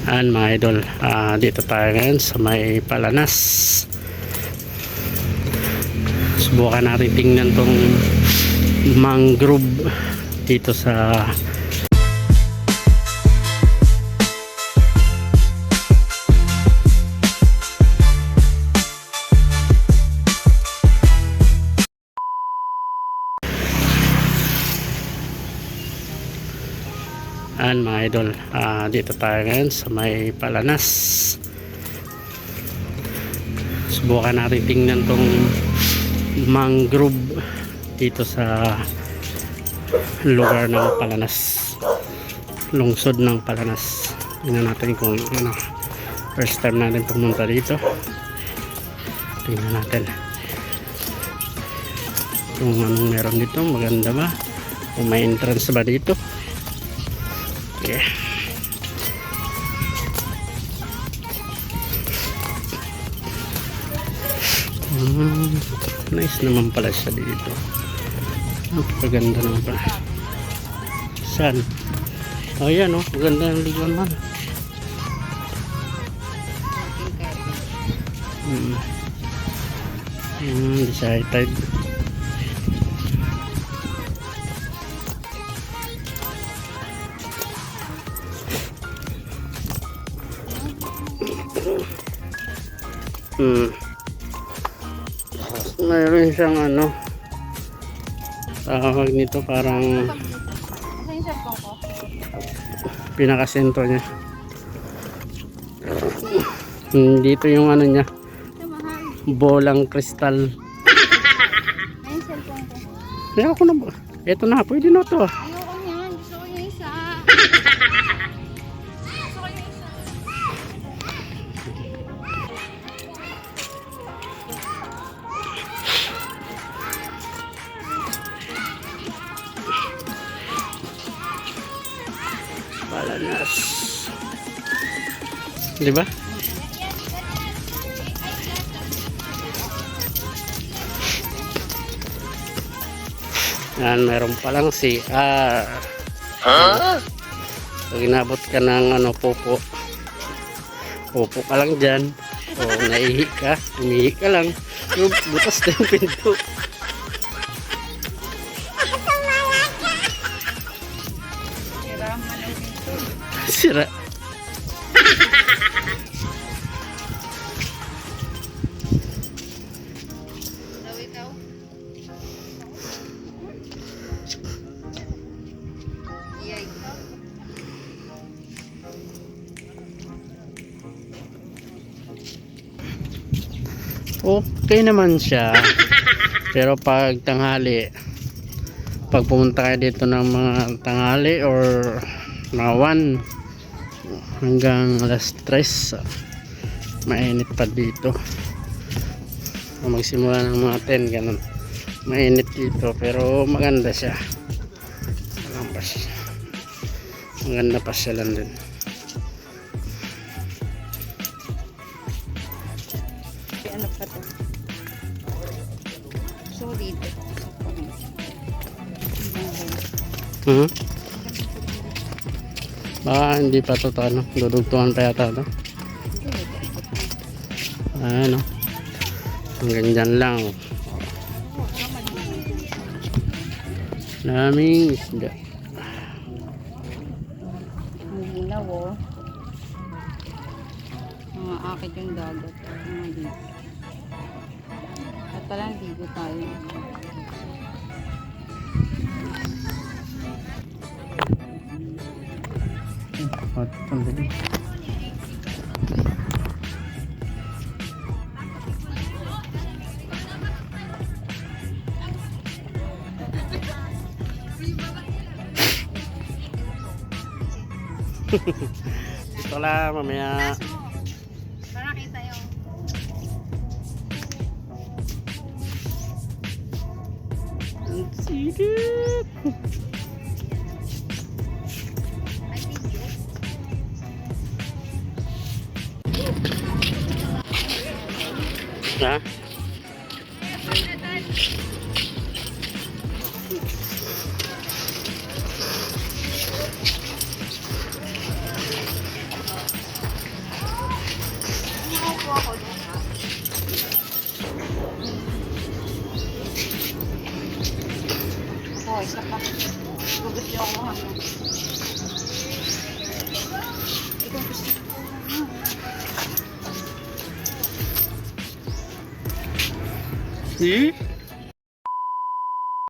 Mga idol, dito tayo ngayon sa may Palanas. Subukan natin tingnan tong mangrove dito sa mga idol, dito tayo ngayon sa may Palanas. Subukan natin tingnan tong mangrove dito sa lugar ng Palanas, lungsod ng Palanas. Tingnan natin kung ano, first time natin pumunta dito. Tingnan natin kung anong meron dito, maganda ba, kung may entrance ba dito. Okay. Nice naman pala siya dito. Napakaganda naman pala. Saan? Oh yan, oh, maganda yung ligon man. Decided. Mayroon siyang ano, tawag nito, parang pinakasentro niya. Dito yung ano niya, bolang kristal. Kaya ako na ba? Ito na, pwede na to. Ayoko niyan, gusto ko yung isa. Palanas, di ba? Yan, meron palang CR. Pag inabot ka ng ano, pupo ka lang dyan, o naihi ka, umihi ka lang, yung butas na yung pinto. Sira. Okay naman siya, pero pag tanghali, pag pumunta kayo dito ng mga tanghali or mga 1 hanggang alas 3, mainit pa dito. Magsimula ng mga 10 ganun, mainit dito, pero maganda siya. Maganda pa siya lang din. Ano pa to? So dito. Hindi pa to ano, dudugtungan pa yata to. Ano, hanggang dyan lang. Daming isda. Ang ginaw, oh. Mga akit yung dagat. Mga dito. At palang ligo tayo. Hot ang dali. Ito lang mamaya. Para kita yung Ang sikip. Ha? isa pa. Gugusto niyo ako hanggang. Ikaw gusto ko. See?